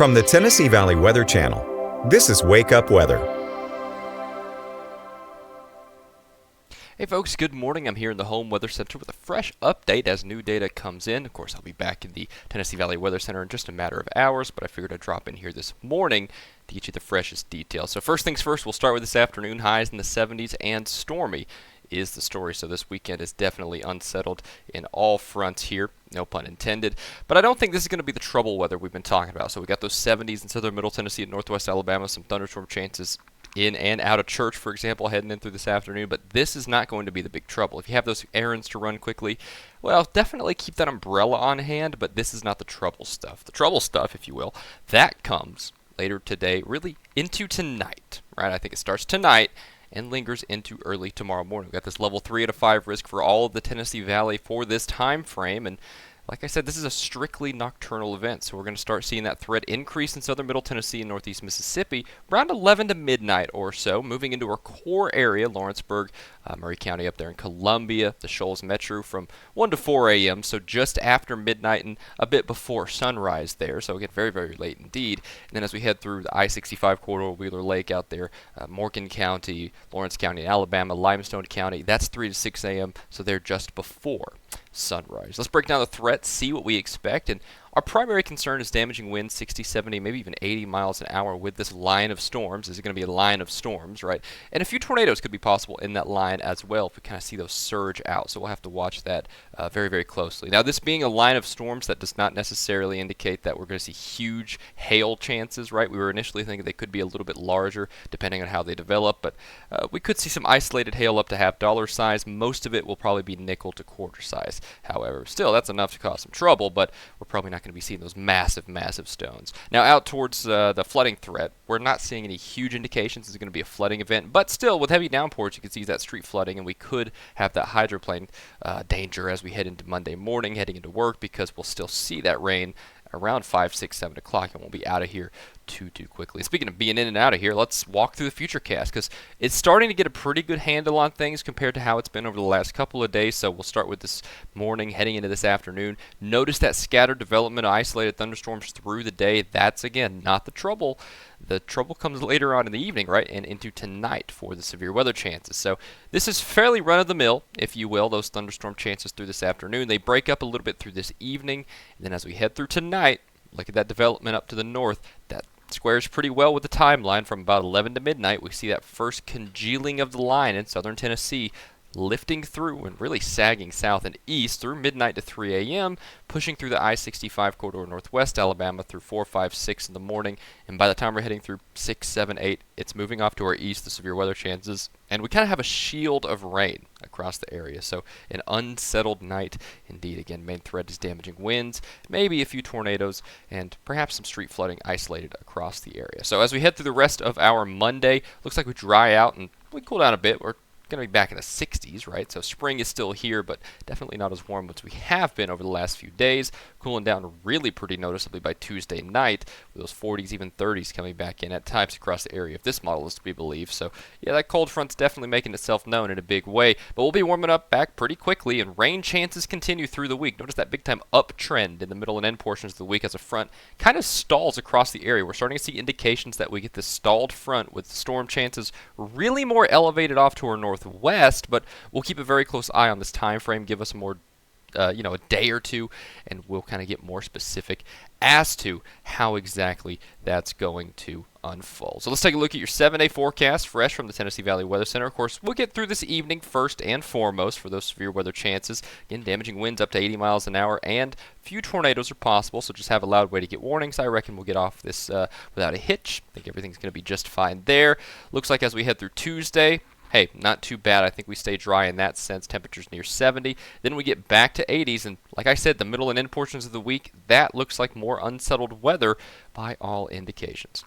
From the Tennessee Valley Weather Channel, this is Wake Up Weather. Hey folks, good morning. I'm here in the Home Weather Center with a fresh update as new data comes in. Of course, I'll be back in the Tennessee Valley Weather Center in just a matter of hours, but I figured I'd drop in here this morning to get you the freshest details. So first things first, we'll start with this afternoon. Highs in the 70s and stormy is the story. So this weekend is definitely unsettled in all fronts here. No pun intended. But I don't think this is going to be the trouble weather we've been talking about. So we got those 70s in southern Middle Tennessee and northwest Alabama, some thunderstorm chances in and out of church, for example, heading in through this afternoon. But this is not going to be the big trouble. If you have those errands to run quickly, well, definitely keep that umbrella on hand, but this is not the trouble stuff. The trouble stuff, if you will, that comes later today, really into tonight, right? I think it starts tonight and lingers into early tomorrow morning. We've got this level 3 out of 5 risk for all of the Tennessee Valley for this time frame, and like I said, this is a strictly nocturnal event, so we're going to start seeing that threat increase in southern Middle Tennessee and northeast Mississippi around 11 to midnight or so, moving into our core area, Lawrenceburg, Murray County up there in Columbia, the Shoals Metro from 1 to 4 a.m., so just after midnight and a bit before sunrise there, so again, very, very late indeed. And then as we head through the I-65 corridor, Wheeler Lake out there, Morgan County, Lawrence County, Alabama, Limestone County, that's 3 to 6 a.m., so they're just before sunrise. Let's break down the threat, see what we expect, and our primary concern is damaging winds 60, 70, maybe even 80 miles an hour with this line of storms. Is it going to be a line of storms, right? And a few tornadoes could be possible in that line as well if we kind of see those surge out. So we'll have to watch that very, very closely. Now, this being a line of storms, that does not necessarily indicate that we're going to see huge hail chances, right? We were initially thinking they could be a little bit larger depending on how they develop, but we could see some isolated hail up to $half size. Most of it will probably be nickel to quarter size. However, still, that's enough to cause some trouble, but we're probably not going to be seeing those massive, massive stones. Now, out towards the flooding threat, we're not seeing any huge indications it's going to be a flooding event, but still, with heavy downpours, you can see that street flooding, and we could have that hydroplane danger as we head into Monday morning, heading into work, because we'll still see that rain around 5, 6, 7 o'clock, and we'll be out of here too quickly. Speaking of being in and out of here, let's walk through the futurecast, because it's starting to get a pretty good handle on things compared to how it's been over the last couple of days. So we'll start with this morning, heading into this afternoon. Notice that scattered development of isolated thunderstorms through the day. That's, again, not the trouble. The trouble comes later on in the evening, right, and into tonight for the severe weather chances. So this is fairly run-of-the-mill, if you will, those thunderstorm chances through this afternoon. They break up a little bit through this evening, and then as we head through tonight, look at that development up to the north. That squares pretty well with the timeline. From about 11 to midnight, we see that first congealing of the line in southern Tennessee, lifting through and really sagging south and east through midnight to 3 a.m., pushing through the I-65 corridor northwest Alabama through 4, 5, 6 in the morning. And by the time we're heading through 6, 7, 8, it's moving off to our east, the severe weather chances. And we kind of have a shield of rain across the area. So an unsettled night indeed. Again, main threat is damaging winds, maybe a few tornadoes, and perhaps some street flooding isolated across the area. So as we head through the rest of our Monday, looks like we dry out and we cool down a bit. We're going to be back in the 60s, right? So spring is still here, but definitely not as warm as we have been over the last few days. Cooling down really pretty noticeably by Tuesday night, with those 40s, even 30s coming back in at times across the area, if this model is to be believed. So yeah, that cold front's definitely making itself known in a big way, but we'll be warming up back pretty quickly, and rain chances continue through the week. Notice that big time uptrend in the middle and end portions of the week as a front kind of stalls across the area. We're starting to see indications that we get this stalled front with storm chances really more elevated off to our northwest, but we'll keep a very close eye on this time frame. Give us more a day or two, and we'll kind of get more specific as to how exactly that's going to unfold. So let's take a look at your 7-day forecast, fresh from the Tennessee Valley Weather Center. Of course, we'll get through this evening first and foremost for those severe weather chances. Again, damaging winds up to 80 miles an hour, and a few tornadoes are possible, so just have a loud way to get warnings. I reckon we'll get off this without a hitch. I think everything's going to be just fine there. Looks like as we head through Tuesday, hey, not too bad. I think we stay dry in that sense. Temperatures near 70. Then we get back to 80s, and like I said, the middle and end portions of the week, that looks like more unsettled weather by all indications.